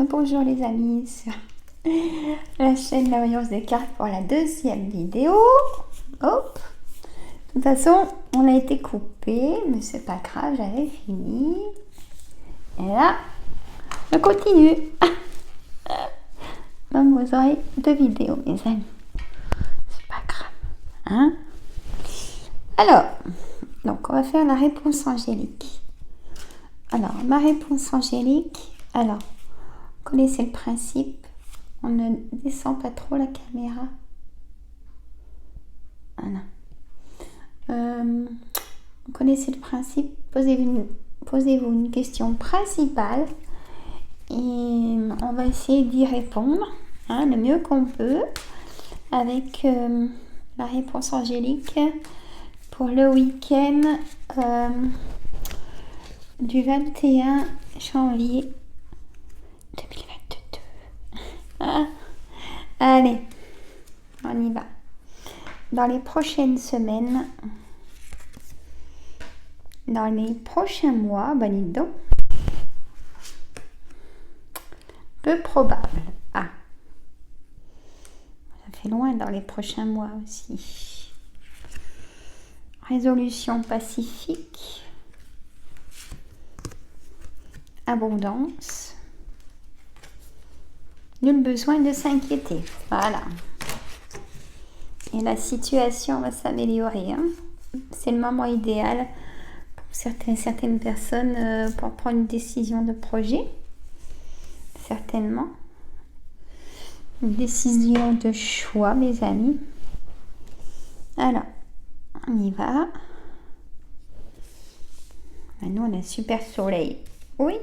Bonjour les amis sur la chaîne La Voyance des cartes pour la deuxième vidéo. Hop. De toute façon, on a été coupé, mais c'est pas grave, j'avais fini. Et là, je continue. Même vous aurez deux vidéos, mes amis. C'est pas grave. Hein? Alors, donc on va faire la réponse angélique. Alors, ma réponse angélique, alors, vous connaissez le principe, on ne descend pas trop la caméra. Voilà. Vous connaissez le principe, posez-vous une question principale et on va essayer d'y répondre le mieux qu'on peut avec la réponse angélique pour le week-end du 21 janvier 2022. Allez, on y va. Dans les prochaines semaines, dans les prochains mois, dites donc, peu probable. Ça fait loin dans les prochains mois aussi. Résolution pacifique. Abondance. Nul besoin de s'inquiéter. Voilà. Et la situation va s'améliorer. C'est le moment idéal pour certaines personnes pour prendre une décision de projet. Certainement. Une décision de choix, mes amis. Alors, on y va. Nous, on a un super soleil. Oui.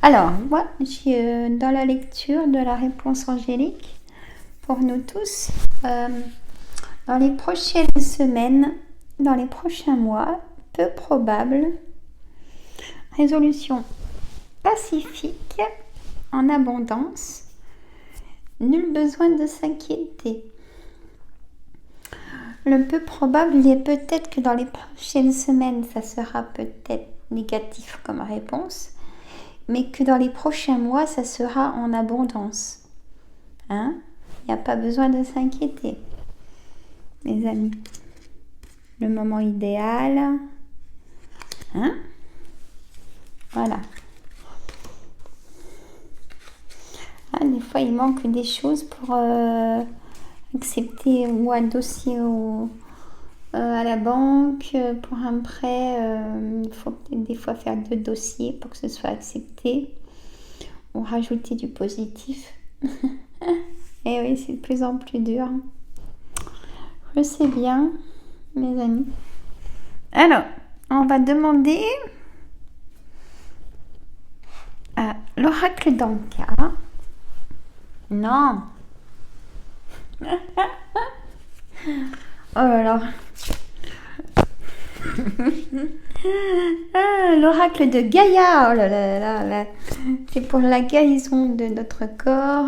Alors, moi, dans la lecture de la réponse angélique, pour nous tous, dans les prochaines semaines, dans les prochains mois, peu probable, résolution pacifique, en abondance, nul besoin de s'inquiéter. Le peu probable, il est peut-être que dans les prochaines semaines, ça sera peut-être négatif comme réponse, mais que dans les prochains mois, ça sera en abondance. Il n'y a pas besoin de s'inquiéter, mes amis. Le moment idéal. Voilà. Des fois, il manque des choses pour accepter ou un dossier à la banque pour un prêt. Il faut peut-être des fois faire 2 dossiers pour que ce soit accepté ou rajouter du positif. Et oui, c'est de plus en plus dur. Je sais bien, mes amis. Alors, on va demander à l'oracle d'Anka. Non. Oh là là. L'oracle de Gaïa. Oh là là là là. C'est pour la guérison de notre corps,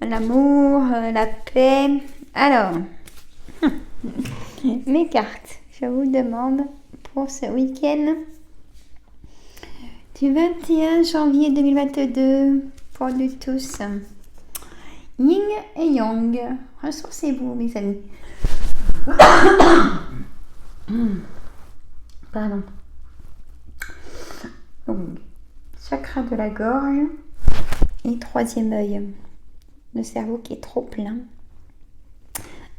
l'amour, la paix. Alors, mes cartes, je vous demande pour ce week-end du 21 janvier 2022 pour nous tous. Yin et Yang, ressourcez-vous, mes amis. Pardon. Donc, chakra de la gorge et 3e œil. Le cerveau qui est trop plein.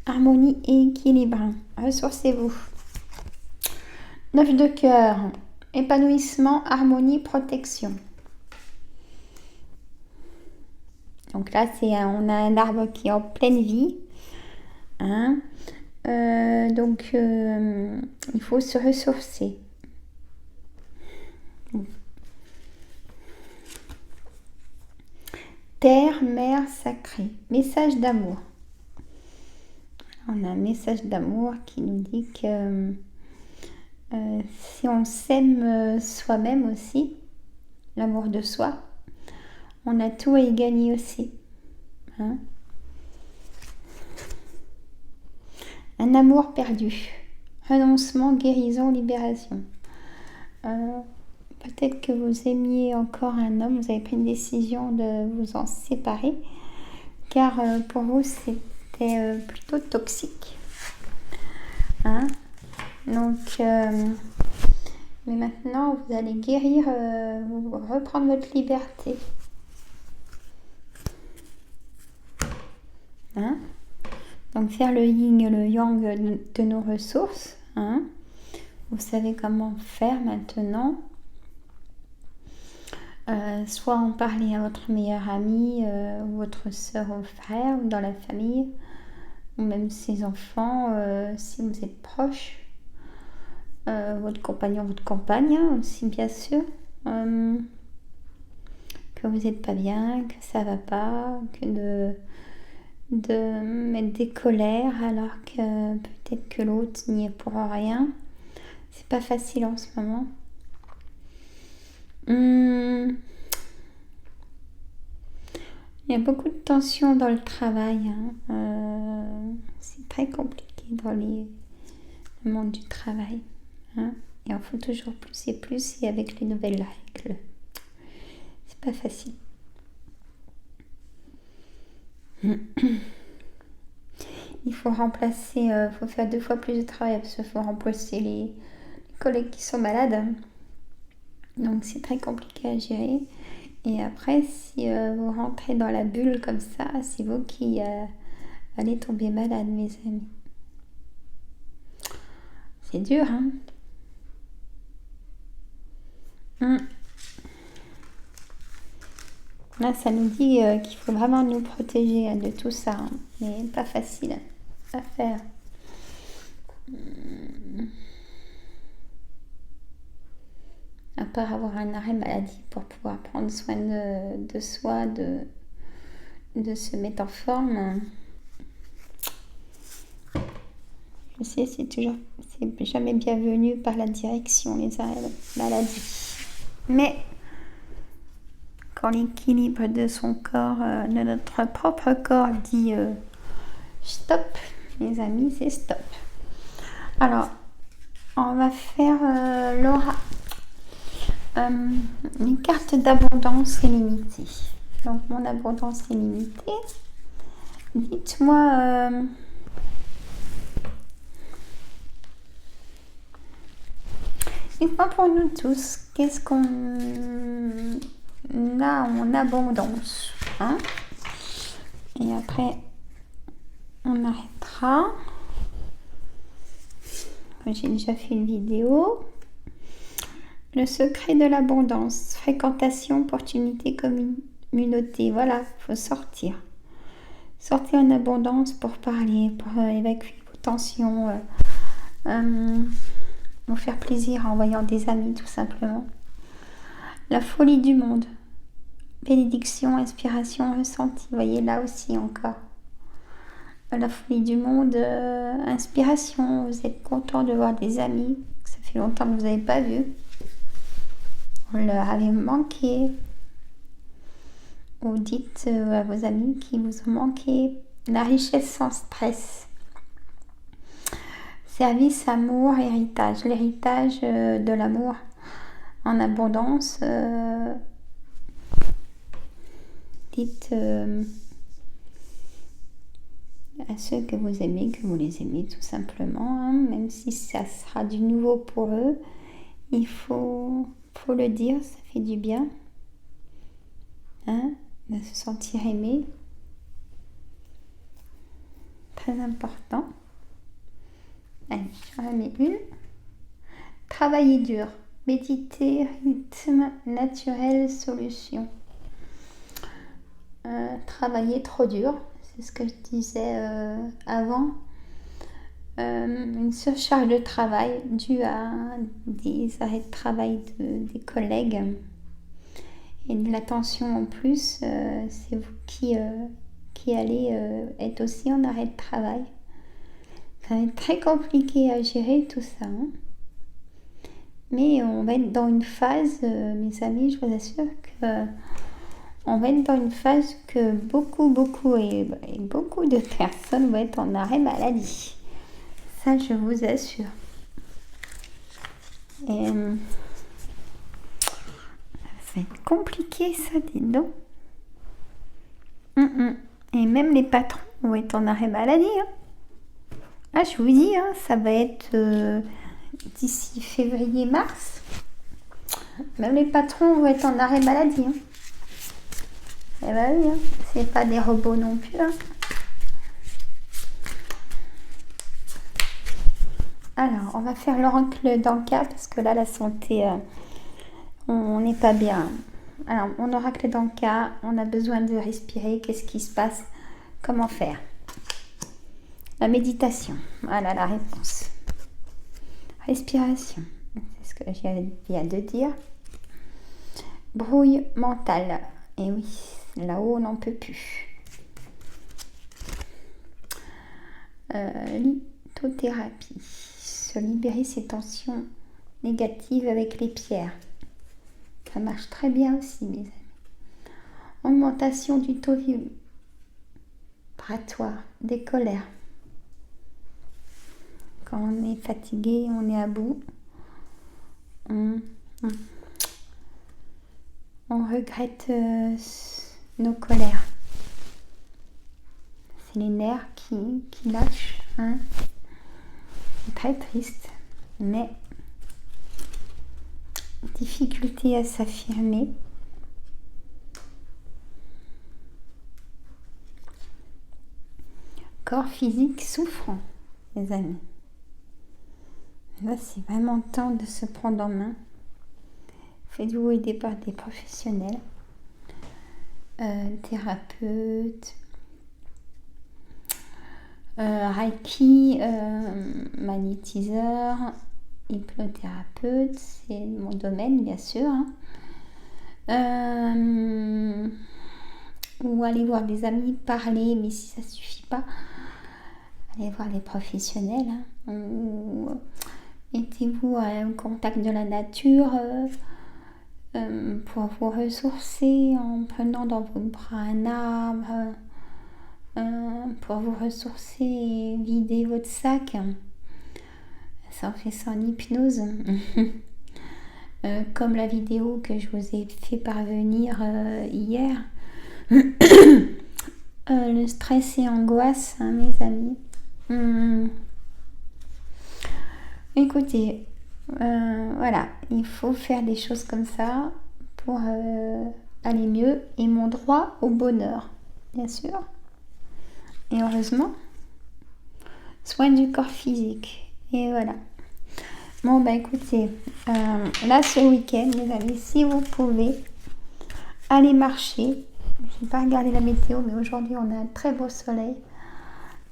Harmonie et équilibre. Ressourcez-vous. 9 de cœur. Épanouissement, harmonie, protection. Donc là, on a un arbre qui est en pleine vie. Donc, il faut se ressourcer. Terre, mer, sacrée. Message d'amour. On a un message d'amour qui nous dit que si on s'aime soi-même aussi, l'amour de soi, on a tout à y gagner aussi. Un amour perdu. Renoncement, guérison, libération. peut-être que vous aimiez encore un homme, vous avez pris une décision de vous en séparer, car pour vous c'était plutôt toxique. Hein? Donc, mais maintenant vous allez guérir, reprendre votre liberté. Hein? Donc faire le yin et le yang de nos ressources. Hein? Vous savez comment faire maintenant. Soit en parler à votre meilleur ami, ou votre soeur ou frère, ou dans la famille, ou même ses enfants, si vous êtes proche. Votre compagnon, votre compagne aussi, bien sûr. Que vous n'êtes pas bien, que ça va pas, que de mettre des colères alors que peut-être que l'autre n'y est pour rien. C'est pas facile en ce moment. Il y a beaucoup de tensions dans le travail. C'est très compliqué dans le monde du travail. Hein. Il en faut toujours plus et avec les nouvelles règles. C'est pas facile. Il faut remplacer, faut faire 2 fois plus de travail parce qu'il faut remplacer les collègues qui sont malades. Donc c'est très compliqué à gérer. Et après, si vous rentrez dans la bulle comme ça, c'est vous qui allez tomber malade, mes amis. C'est dur, hein? Là, ça nous dit qu'il faut vraiment nous protéger de tout ça. Hein. Mais pas facile à faire. À part avoir un arrêt maladie pour pouvoir prendre soin de soi, de se mettre en forme. Je sais, c'est jamais bienvenu par la direction, les arrêts maladie. Mais quand l'équilibre de son corps, de notre propre corps dit stop, les amis, c'est stop. Alors, on va faire Laura. Une carte d'abondance illimitée. Donc, mon abondance est limitée. Dites-moi... dites-moi pour nous tous, qu'est-ce qu'on a en abondance, hein? Et après, on arrêtera. J'ai déjà fait une vidéo. Le secret de l'abondance, fréquentation, opportunité, communauté. Voilà, il faut sortir. Sortir en abondance pour parler, pour évacuer vos tensions, vous faire plaisir en voyant des amis tout simplement. La folie du monde. Bénédiction, inspiration, ressenti. Vous voyez là aussi encore. La folie du monde, inspiration. Vous êtes content de voir des amis. Ça fait longtemps que vous n'avez pas vu. Vous leur avez manqué. Ou dites à vos amis qui vous ont manqué. La richesse sans stress. Service, amour, héritage. L'héritage de l'amour en abondance. Dites à ceux que vous aimez, que vous les aimez tout simplement. Hein, même si ça sera du nouveau pour eux. Il faut le dire, ça fait du bien. Hein, de se sentir aimé. Très important. Allez, j'en remets une. Travailler dur. Méditer, rythme naturel, solution. Travailler trop dur, c'est ce que je disais avant. Une surcharge de travail due à des arrêts de travail des collègues et de la tension en plus. C'est vous qui allez être aussi en arrêt de travail. Ça va être très compliqué à gérer tout ça. Hein. Mais on va être dans une phase, mes amis, je vous assure que on va être dans une phase que beaucoup de personnes vont être en arrêt maladie. Ça, je vous assure. Et va être compliqué ça, dis donc. Et même les patrons vont être en arrêt maladie. Hein. Ah, je vous dis, hein, ça va être d'ici février-mars. Même les patrons vont être en arrêt maladie. Hein. Eh ben oui, hein, c'est pas des robots non plus. Hein. Alors, on va faire l'oracle d'Anka parce que là, la santé, on n'est pas bien. Alors, mon oracle d'Anka, on a besoin de respirer. Qu'est-ce qui se passe? Comment faire? La méditation. Voilà la réponse. Respiration. C'est ce que je viens de dire. Brouille mentale. Et oui, là-haut, on n'en peut plus. Lithothérapie. Se libérer ses tensions négatives avec les pierres. Ça marche très bien aussi, mes amis. Augmentation du taux vibratoire, des colères. Quand on est fatigué, on est à bout. On regrette nos colères. C'est les nerfs qui lâchent. Hein. C'est très triste, mais difficulté à s'affirmer. Corps physique souffrant, les amis. Là, c'est vraiment temps de se prendre en main. Faites-vous aider par des professionnels, thérapeutes, Reiki, magnétiseur, hypnothérapeute, c'est mon domaine bien sûr. Hein. Ou aller voir des amis, parler, mais si ça ne suffit pas, allez voir les professionnels. Hein. Ou mettez-vous en contact de la nature pour vous ressourcer en prenant dans vos bras un arbre. Pour vous ressourcer et vider votre sac. Ça, on fait ça en hypnose. Comme la vidéo que je vous ai fait parvenir hier. Le stress et angoisse, hein, mes amis. Écoutez, voilà, il faut faire des choses comme ça pour aller mieux. Et mon droit au bonheur, bien sûr. Et heureusement, soin du corps physique. Et voilà. Bon, bah écoutez, là ce week-end, les amis, si vous pouvez, aller marcher. Je n'ai pas regardé la météo, mais aujourd'hui on a un très beau soleil.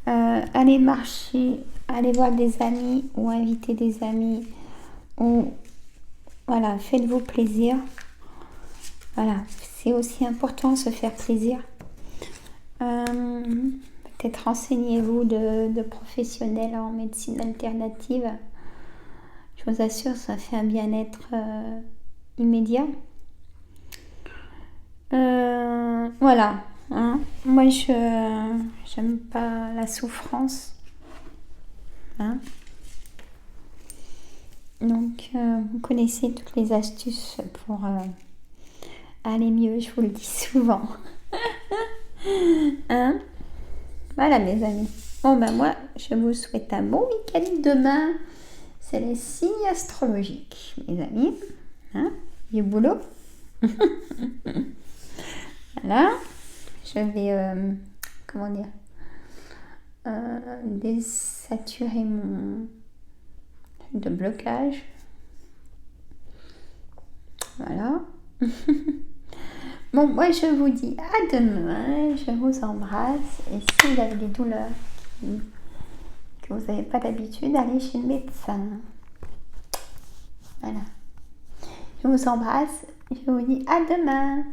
Allez marcher, allez voir des amis ou inviter des amis. Ou voilà, faites-vous plaisir. Voilà, c'est aussi important de se faire plaisir. Peut-être renseignez-vous de professionnels en médecine alternative. Je vous assure, ça fait un bien-être immédiat. Voilà. Hein. Moi, j'aime pas la souffrance. Hein. Donc, vous connaissez toutes les astuces pour aller mieux, je vous le dis souvent. Hein. Voilà, mes amis. Bon, ben moi, je vous souhaite un bon week-end. Demain, c'est les signes astrologiques, mes amis. Hein, du boulot. Voilà. Je vais, comment dire, désaturer mon de blocage. Voilà. Bon, moi je vous dis à demain, je vous embrasse et si vous avez des douleurs que vous n'avez pas d'habitude, allez chez le médecin. Voilà. Je vous embrasse, je vous dis à demain.